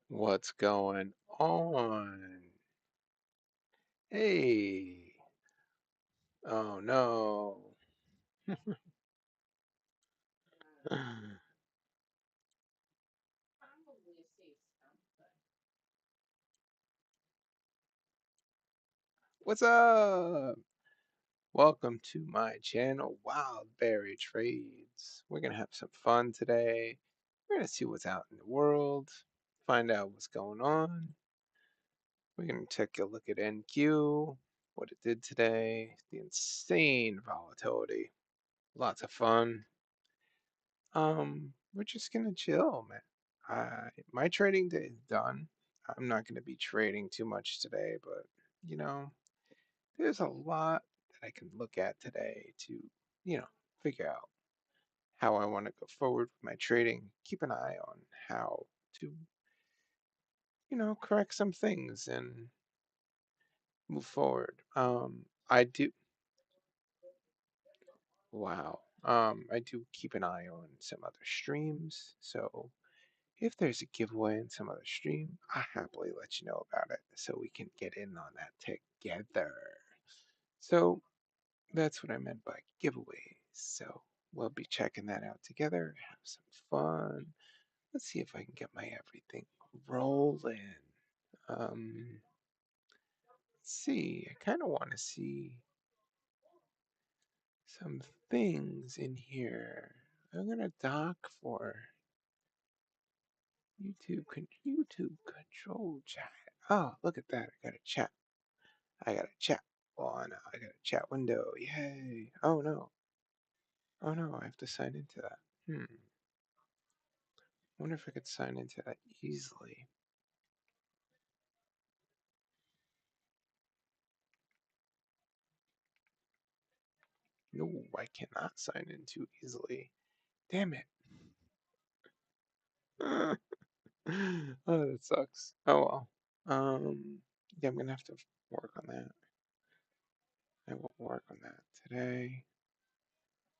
What's going on? Hey. Oh no. What's up? Welcome to my channel, WildBerries Trades. We're gonna have some fun today. We're gonna see what's out in the world, find out what's going on. We're gonna take a look at NQ, what it did today, the insane volatility. Lots of fun. We're just gonna chill, man. My trading day is done. I'm not gonna be trading too much today, but you know, there's a lot that I can look at today to, figure out how I want to go forward with my trading. Keep an eye on how to, correct some things and move forward. I do, wow. I do keep an eye on some other streams, so if there's a giveaway in some other stream, I'll happily let you know about it so we can get in on that together. So that's what I meant by giveaways. So we'll be checking that out together, have some fun. Let's see if I can get my everything rolling. Let's see, I kind of want to see some things in here. I'm gonna dock for YouTube control chat. Oh, look at that! I got a chat. I got a chat on. I got a chat window. Yay! Oh no! Oh no! I have to sign into that. Wonder if I could sign into that easily. No, I cannot sign in too easily. Damn it! Oh, that sucks. Oh well. Yeah, I'm gonna have to work on that. I will work on that today.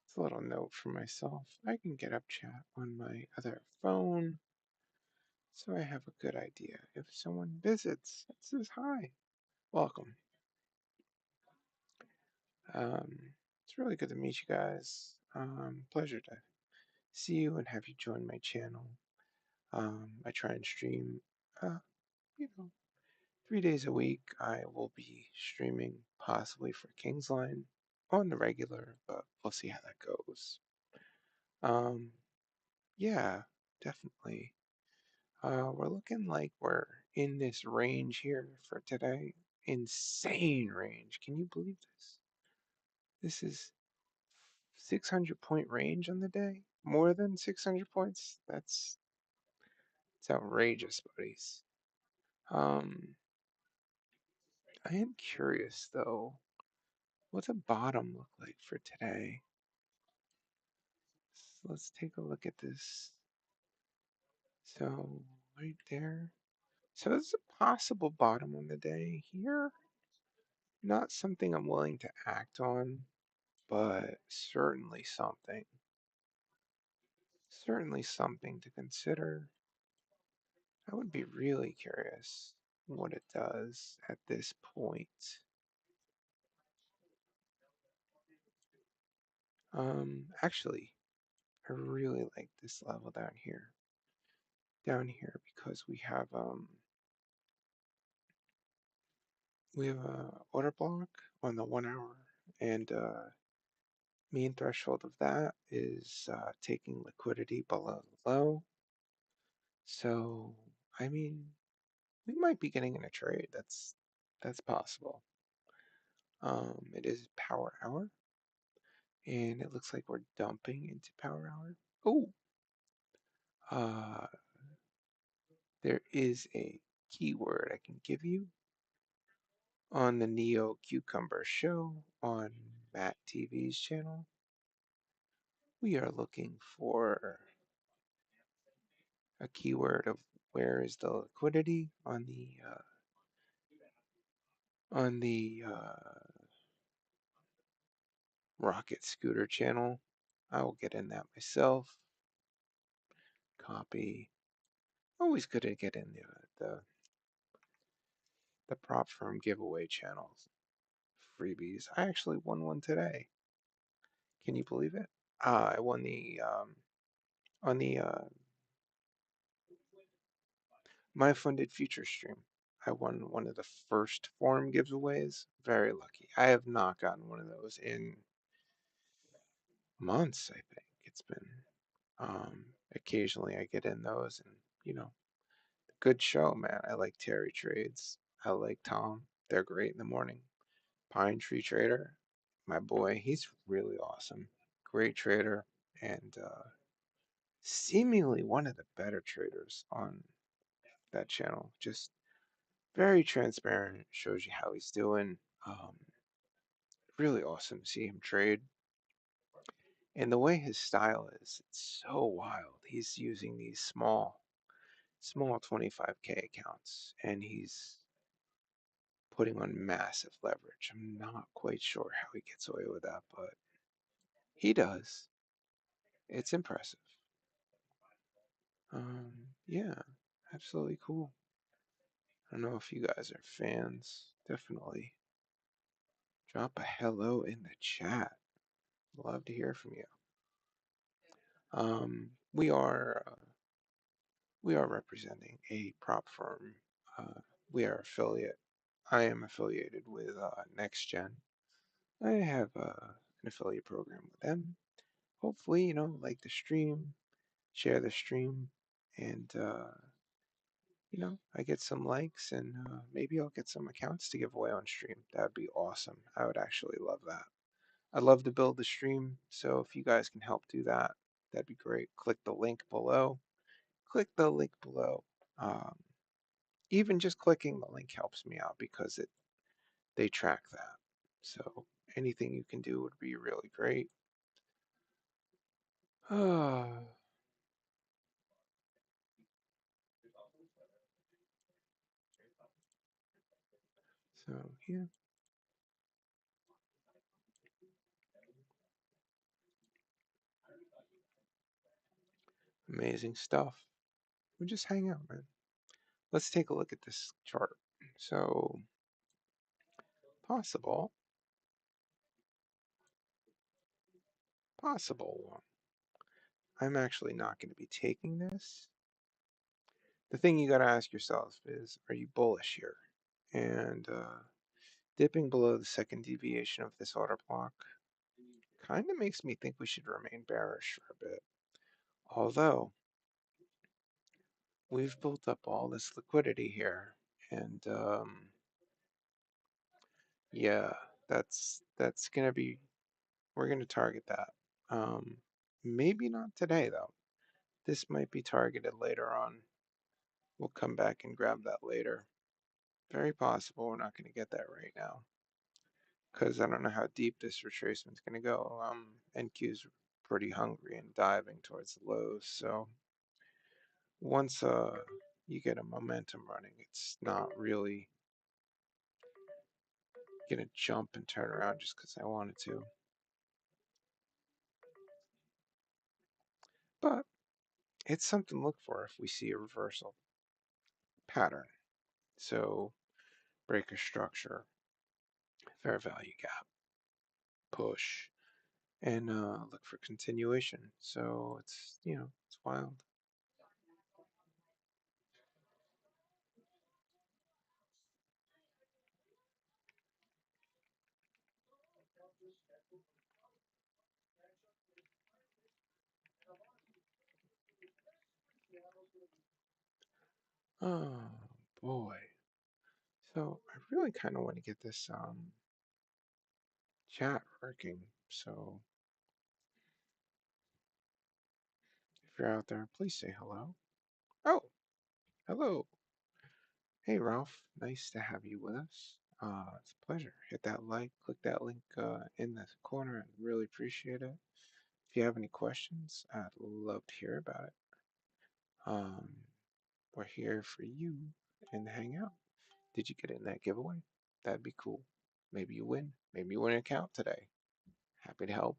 It's a little note for myself. I can get up chat on my other phone, so I have a good idea. If someone visits, it says hi, welcome. It's really good to meet you guys. Pleasure to see you and have you join my channel. I try and stream, uh, you know, 3 days a week. I will be streaming possibly for Kingsline on the regular, but we'll see how that goes. Um, yeah, definitely. We're looking like we're in this range here for today. Insane range. Can you believe this? This is 600-point range on the day. More than 600 points. It's outrageous, buddies. Um, I am curious though. What's a bottom look like for today? So let's take a look at this. So right there. So this is a possible bottom on the day here. Not something I'm willing to act on, but certainly something. Certainly something to consider. I would be really curious what it does at this point. Actually, I really like this level down here. Down here because we have a order block on the 1 hour, and main threshold of that is taking liquidity below the low. So, I mean, we might be getting in a trade. That's possible. It is power hour, and it looks like we're dumping into power hour. Oh, uh, there is a keyword I can give you on the Neo Cucumber Show on Matt TV's channel. We are looking for a keyword of where is the liquidity on the Rocket Scooter channel. I will get in that myself. Copy. Always good to get in the prop firm giveaway channels. Freebies. I actually won one today. Can you believe it? I won the on the My Funded Future stream. I won one of the first forum giveaways. Very lucky. I have not gotten one of those in months, I think. It's been occasionally I get in those and good show, man. I like Terry Trades. I like Tom. They're great in the morning. Pine Tree Trader, my boy, he's really awesome. Great trader and seemingly one of the better traders on that channel. Just very transparent, shows you how he's doing. Um, really awesome to see him trade. And the way his style is, it's so wild. He's using these small 25K accounts, and he's putting on massive leverage. I'm not quite sure how he gets away with that, but he does. It's impressive. Yeah, absolutely cool. I don't know if you guys are fans. Definitely drop a hello in the chat. Love to hear from you. Um, we are uh, we are representing a prop firm. Uh, we are affiliate. I am affiliated with Nexgen. I have an affiliate program with them. Hopefully, like the stream, share the stream, and I get some likes and maybe I'll get some accounts to give away on stream. That'd be awesome. I would actually love that. I'd love to build the stream, so if you guys can help do that, that'd be great. Click the link below. Click the link below. Um, Even just clicking the link helps me out because they track that. So anything you can do would be really great. So yeah, amazing stuff. We just hang out, man. Let's take a look at this chart. So possible, possible. I'm actually not going to be taking this. The thing you got to ask yourself is, are you bullish here? And dipping below the second deviation of this order block kind of makes me think we should remain bearish for a bit. Although we've built up all this liquidity here, and yeah, that's gonna be we're gonna target that. Maybe not today though. This might be targeted later on. We'll come back and grab that later. Very possible we're not going to get that right now because I don't know how deep this retracement is going to go. NQ's pretty hungry and diving towards the lows. So once you get a momentum running, it's not really going to jump and turn around just because I wanted to. But it's something to look for if we see a reversal pattern. So breaker structure, fair value gap, push, and look for continuation. So it's wild. Oh boy. So I really kind of want to get this chat working. So if you're out there, please say hello. Oh, hello. Hey Ralph, nice to have you with us. It's a pleasure. Hit that like, click that link in the corner. I really appreciate it. If you have any questions, I'd love to hear about it. Um, we're here for you and hang out. Did you get in that giveaway? That'd be cool. Maybe you win. Maybe you win an account today. Happy to help.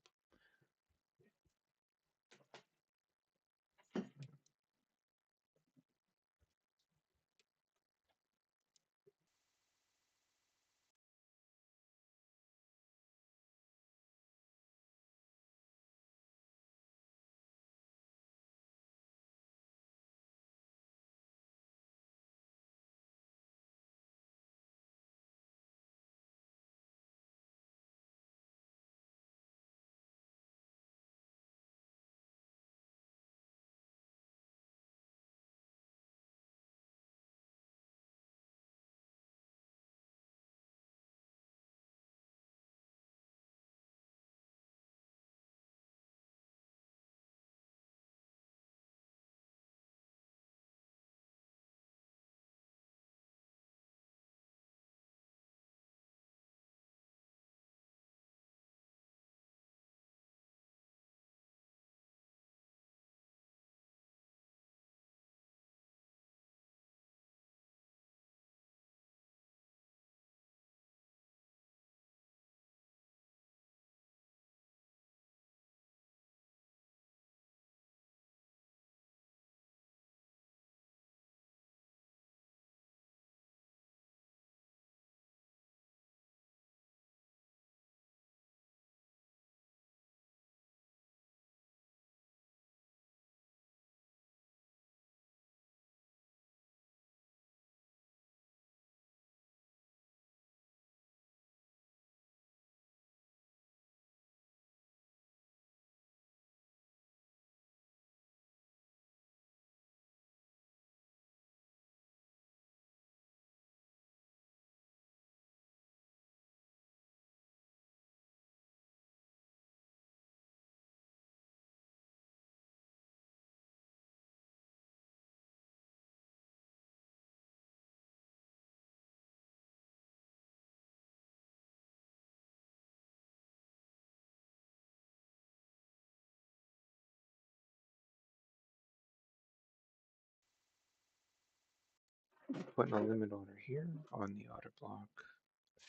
Putting a limit order here on the order block,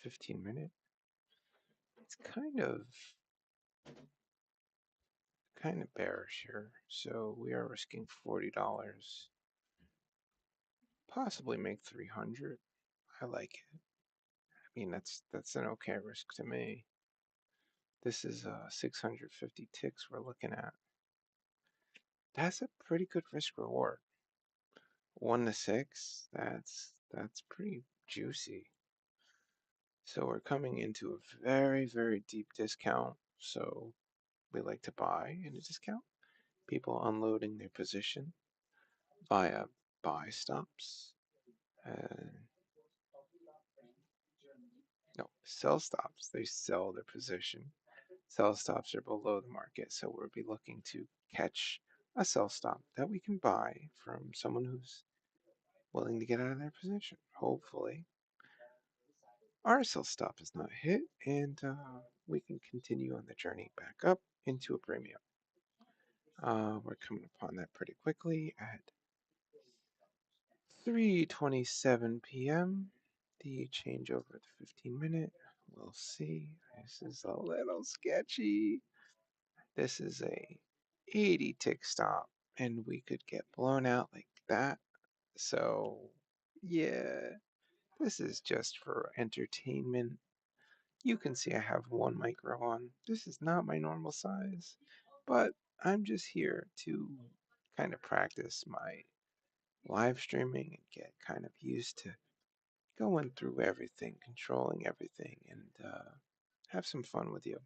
15-minute. It's kind of bearish here, so we are risking $40. Possibly make 300. I like it. I mean, that's an okay risk to me. This is 650 ticks we're looking at. That's a pretty good risk reward. 1 to 6, that's pretty juicy. So we're coming into a very, very deep discount. So we like to buy in a discount. People unloading their position via buy stops. No, sell stops. They sell their position. Sell stops are below the market, so we'll be looking to catch a sell stop that we can buy from someone who's willing to get out of their position. Hopefully, our sell stop is not hit, and we can continue on the journey back up into a premium. We're coming upon that pretty quickly at 3:27 p.m. The changeover at the 15-minute. We'll see. This is a little sketchy. This is a 80 tick stop, and we could get blown out like that. So, yeah, this is just for entertainment. You can see I have one micro on. This is not my normal size, but I'm just here to kind of practice my live streaming and get kind of used to going through everything, controlling everything, and have some fun with you.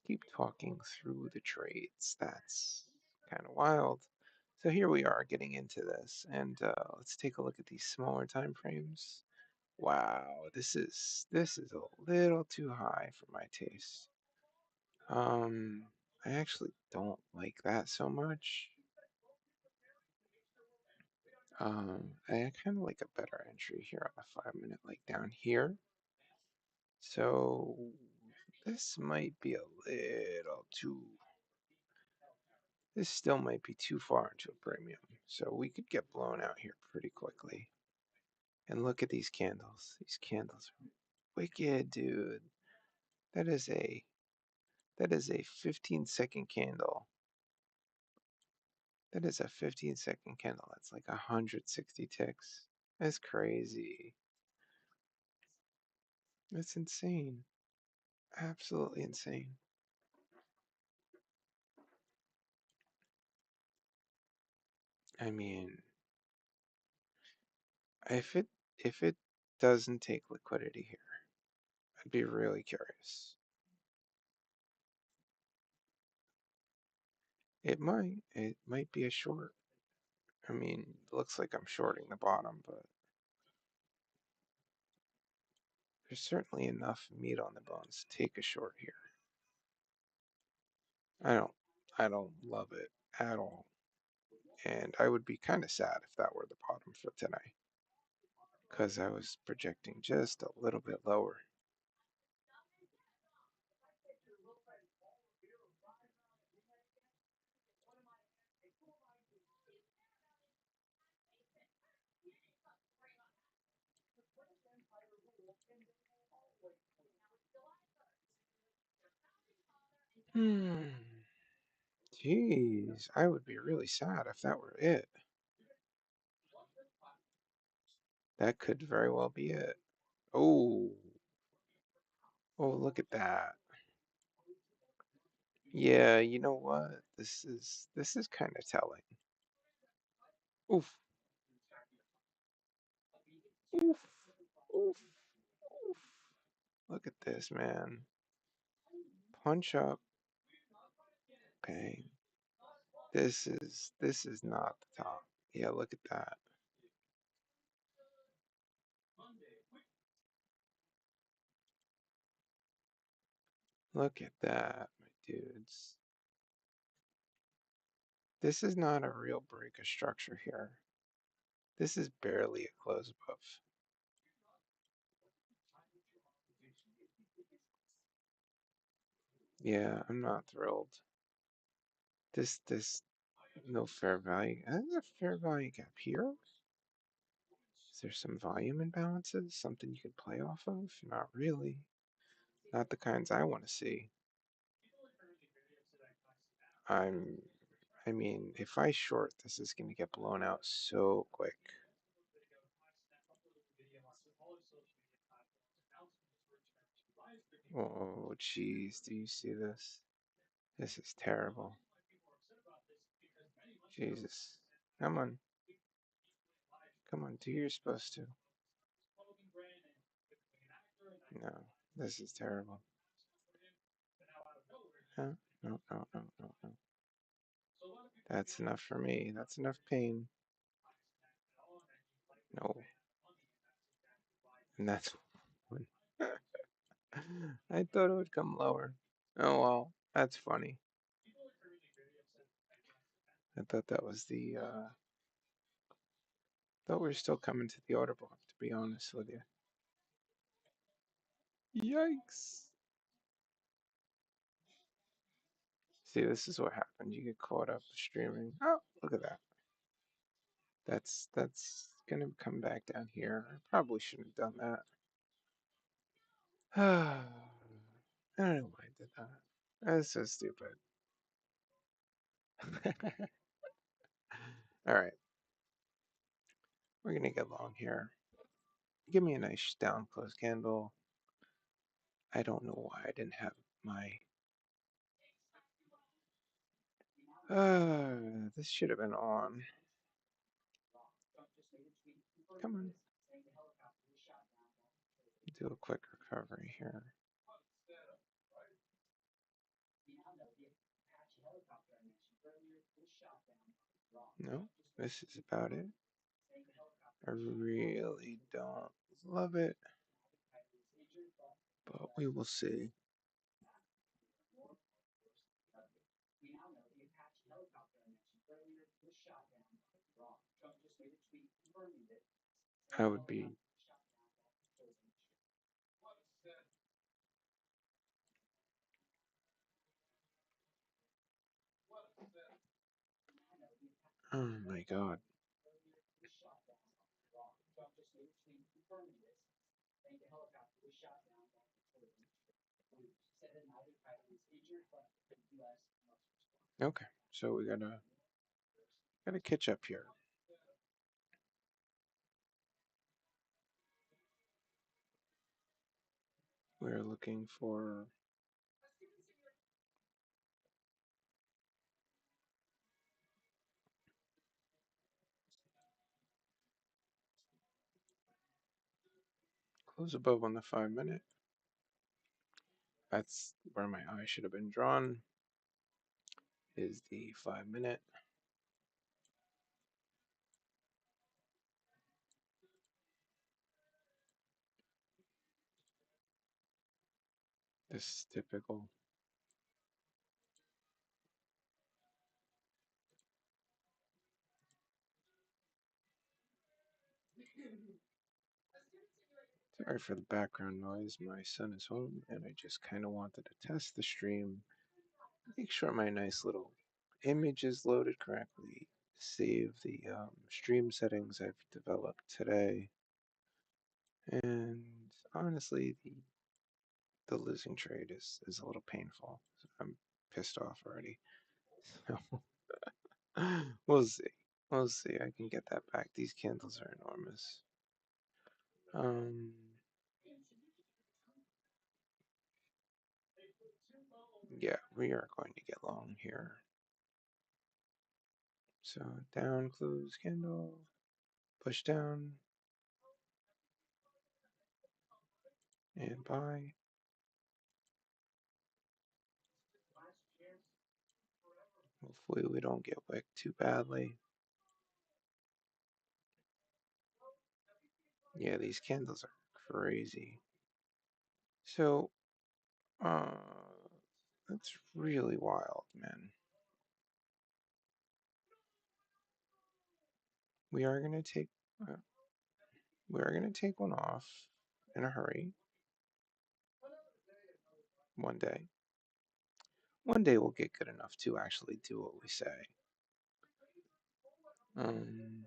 Keep talking through the trades. That's kind of wild. So here we are getting into this, and let's take a look at these smaller time frames. Wow, this is a little too high for my taste. I actually don't like that so much. I kind of like a better entry here on the 5-minute, like down here. So this might be a little too. This still might be too far into a premium. So we could get blown out here pretty quickly. And look at these candles. These candles are wicked, dude. That is a 15-second candle. That is a 15-second candle. That's like 160 ticks. That's crazy. That's insane. Absolutely insane. I mean, if it doesn't take liquidity here, I'd be really curious. It might be a short. I mean, it looks like I'm shorting the bottom, but there's certainly enough meat on the bones to take a short here. I don't I don't love it at all. And I would be kind of sad if that were the bottom for tonight, because I was projecting just a little bit lower. Jeez, I would be really sad if that were it. That could very well be it. Oh, oh, look at that. Yeah, you know what? This is kind of telling. Oof, oof, oof, oof. Look at this, man. Punch up, bang. This is not the top. Yeah, look at that. Look at that, my dudes. This is not a real break of structure here. This is barely a close above. Yeah, I'm not thrilled. This no fair value. There's a fair value gap here. there some volume imbalances? Something you can play off of? Not really. Not the kinds I want to see. I mean, if I short, this is going to get blown out so quick. Oh, jeez, do you see this? This is terrible. Jesus. Come on. Come on, do what you're supposed to. No, this is terrible. No, no, no, no, no, no. That's enough for me. That's enough pain. No. And that's one. I thought it would come lower. Oh well, that's funny. I thought that was the thought we were still coming to the order block, to be honest with you. Yikes. See, this is what happens. You get caught up streaming. Oh, look at that. That's gonna come back down here. I probably shouldn't have done that. I don't know why I did that. That's so stupid. All right, we're gonna get long here. Give me a nice down close candle. I don't know why I didn't have my. This should have been on. Come on. Do a quick recovery here. No, this is about it. I really don't love it, but we will see. I would be. Oh my god. Okay, so we gotta catch up here. We're looking for close above on the 5 minute. That's where my eye should have been drawn. Is the 5 minute. This is typical. Sorry for the background noise. My son is home, and I just kind of wanted to test the stream, make sure my nice little image is loaded correctly, save the stream settings I've developed today, and honestly, the losing trade is a little painful. I'm pissed off already. So we'll see. We'll see. I can get that back. These candles are enormous. Um, yeah, we are going to get long here. So down, close candle, push down, and buy. Hopefully we don't get wicked too badly. Yeah, these candles are crazy. So, that's really wild, man. We are gonna take, uh, we are gonna take one off in a hurry. One day. One day we'll get good enough to actually do what we say. Um,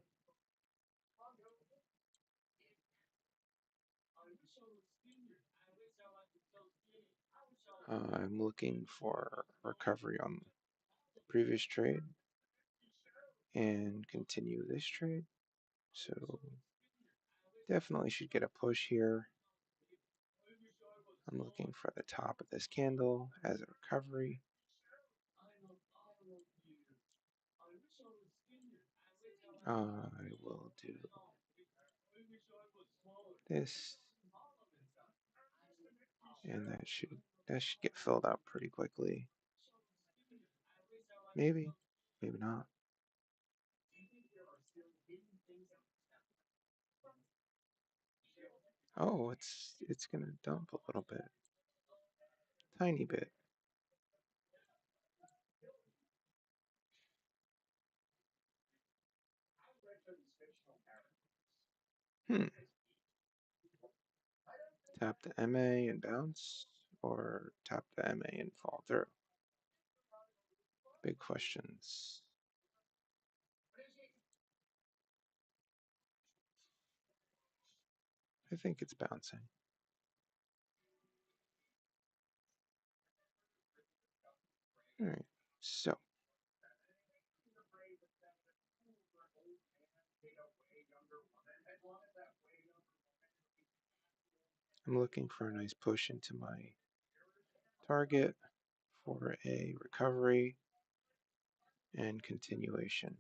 I'm looking for recovery on the previous trade and continue this trade. So definitely should get a push here. I'm looking for the top of this candle as a recovery. I will do this, and that should get filled out pretty quickly. Maybe, maybe not. Oh, it's gonna dump a little bit, tiny bit. Hmm. Tap the MA and bounce, or tap the MA and fall through. Big questions. I think it's bouncing. All right. So I'm looking for a nice push into my target for a recovery and continuation.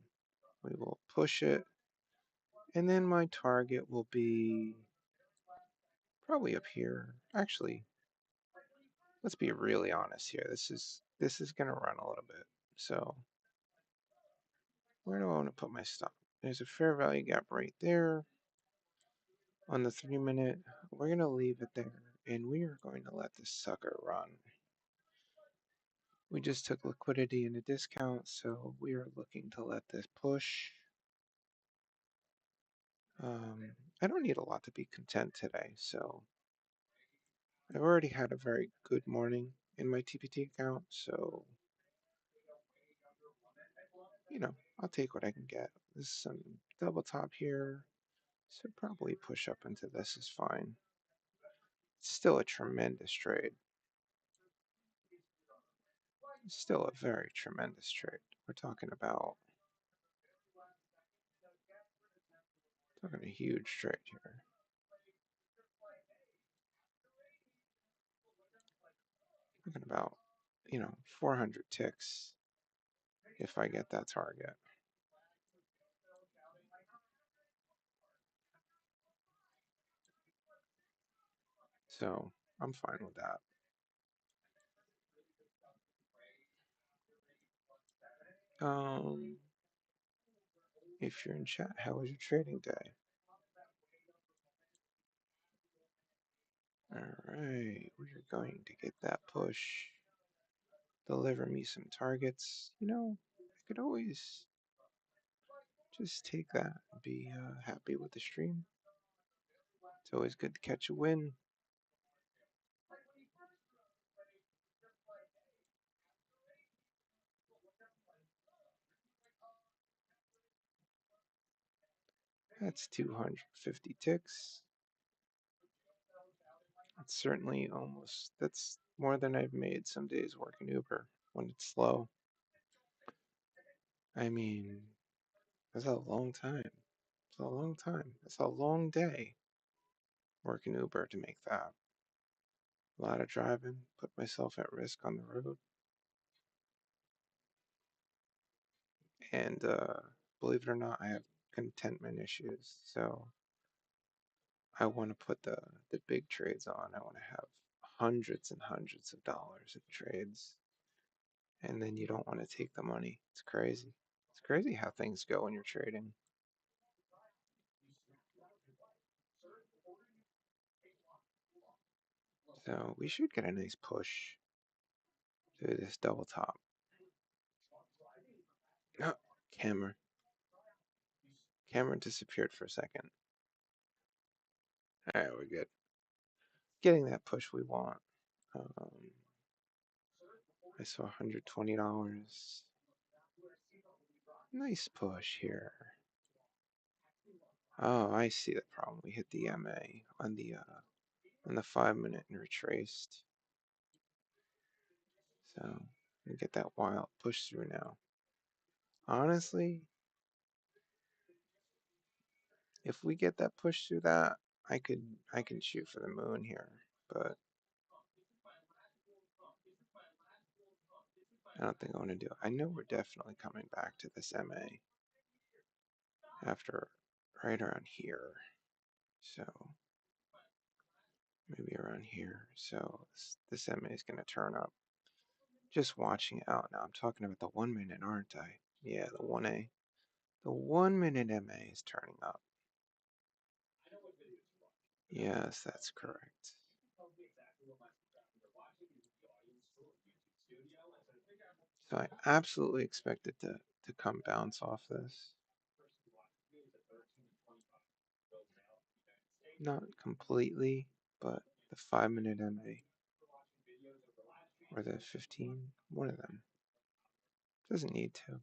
We will push it, and then my target will be probably up here. Actually, let's be really honest here. This is going to run a little bit. So where do I want to put my stop? There's a fair value gap right there on the 3-minute. We're going to leave it there, and we are going to let this sucker run. We just took liquidity and a discount, so we are looking to let this push. I don't need a lot to be content today, so I've already had a very good morning in my TPT account, so I'll take what I can get. This is some double top here, so probably push up into this is fine. It's still a tremendous trade. It's still a very tremendous trade. We're talking a huge trade here. Talking about 400 ticks if I get that target. So I'm fine with that. If you're in chat, how was your trading day? All right, we are going to get that push. Deliver me some targets. I could always just take that and be happy with the stream. It's always good to catch a win. That's 250 ticks. That's certainly that's more than I've made some days working Uber when it's slow. I mean, that's a long time. It's a long time. It's a long day working Uber to make that. A lot of driving, put myself at risk on the road. And believe it or not, I have contentment issues. So I want to put the big trades on. I want to have hundreds and hundreds of dollars in trades. And then you don't want to take the money. It's crazy. It's crazy how things go when you're trading. So we should get a nice push to this double top. Oh, camera. Camera disappeared for a second. All right, we're good. Getting that push we want. I saw $120. Nice push here. Oh, I see the problem. We hit the MA on the 5-minute and retraced. So we get that wild push through now. Honestly, if we get that push through that, I can shoot for the moon here, but I don't think I want to do it. I know we're definitely coming back to this MA after right around here. So maybe around here. So this MA is going to turn up. Just watching it out now. I'm talking about the 1 minute, aren't I? Yeah, the 1A. The 1 minute MA is turning up. Yes, that's correct. So I absolutely expect it to come bounce off this. Not completely, but the 5 minute MA or the 15, one of them. Doesn't need to.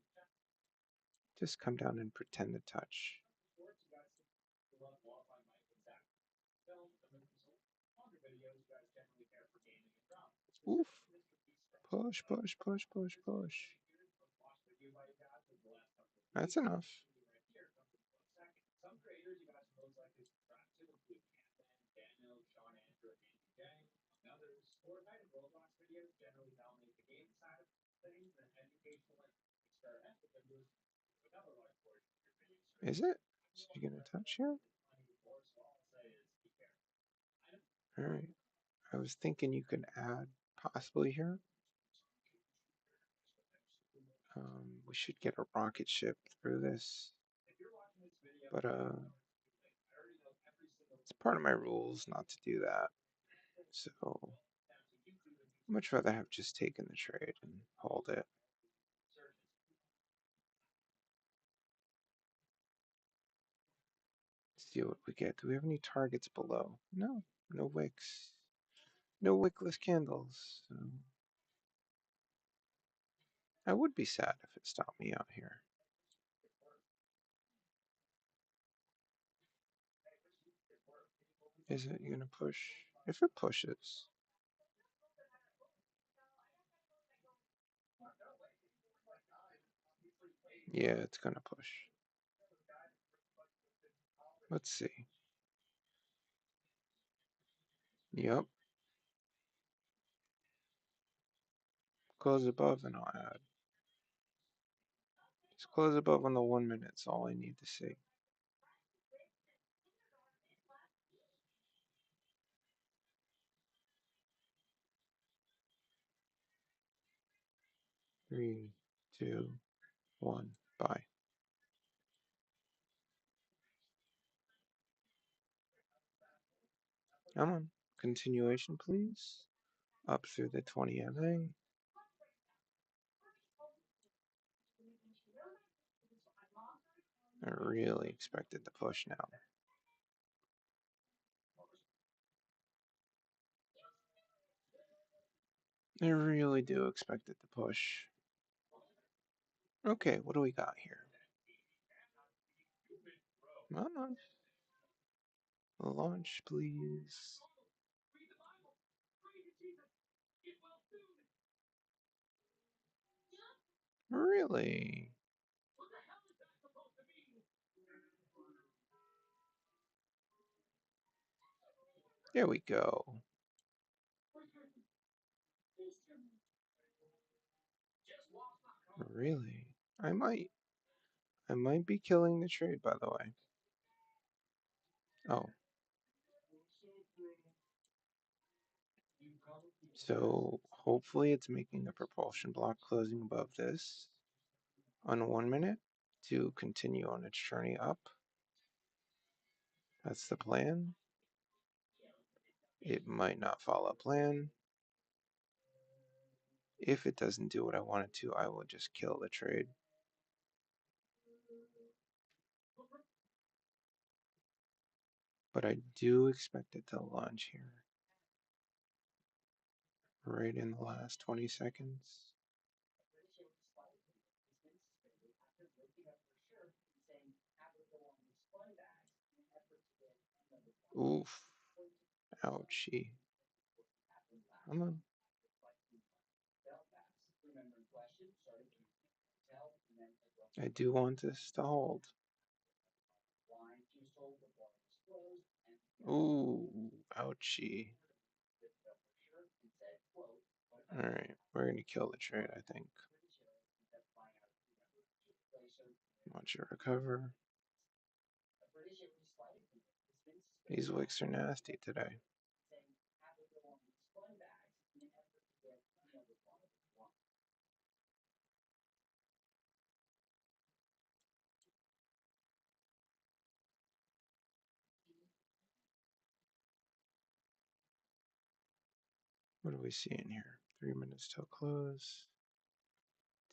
Just come down and pretend to touch. Oof. Push, push, push, push, push. That's enough. Is it? Is he gonna touch here? Alright. I was thinking you could add possibly here. We should get a rocket ship through this. But it's part of my rules not to do that. So I'd much rather have just taken the trade and hold it. See what we get. Do we have any targets below? No. No wicks. No wickless candles. So I would be sad if it stopped me out here. Is it gonna push? If it pushes. Yeah, it's gonna push. Let's see. Yep. Close above and I'll add. Just close above on the 1 minute is all I need to see. Three, two, one, buy. Come on. Continuation, please. Up through the 20 MA. I really expected the push now. I really do expect it to push. Okay, what do we got here? Come on. Launch, please. Really? There we go. Really? I might be killing the trade, by the way. Oh. So hopefully it's making a propulsion block closing above this on 1 minute to continue on its journey up. That's the plan. It might not follow plan. If it doesn't do what I want it to, I will just kill the trade. But I do expect it to launch here. Right in the last 20 seconds. Oof. Ouchie. Come on. I do want this to hold. Ooh, ouchie. Alright, we're gonna kill the trade, I think. Watch it recover. These wicks are nasty today. What do we see in here? 3 minutes till close.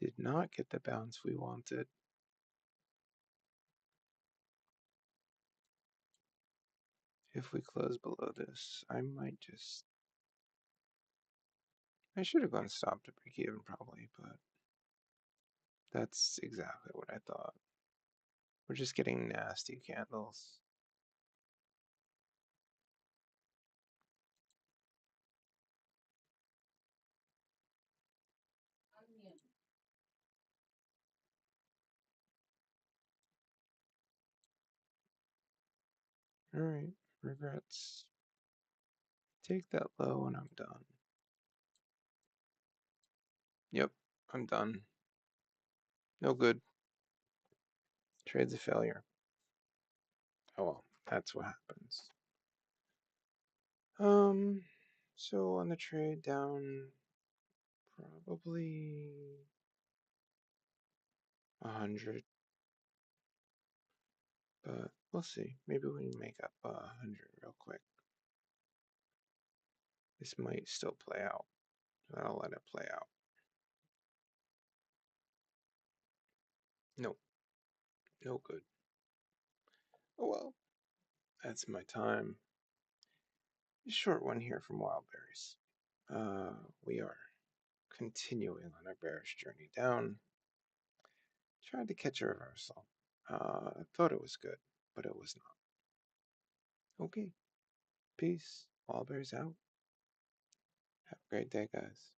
Did not get the bounce we wanted. If we close below this, I might just... I should have gone stop to break even probably, but that's exactly what I thought. We're just getting nasty candles. Alright, regrets. Take that low and I'm done. Yep, I'm done. No good. Trade's a failure. Oh well, that's what happens. So on the trade down probably 100, but we'll see. Maybe we can make up 100 real quick. This might still play out, so I'll let it play out. Nope, no good. Oh well, that's my time. A short one here from WildBerries. We are continuing on our bearish journey down. Tried to catch a reversal. I thought it was good, but it was not. Okay, peace. WildBerries out. Have a great day, guys.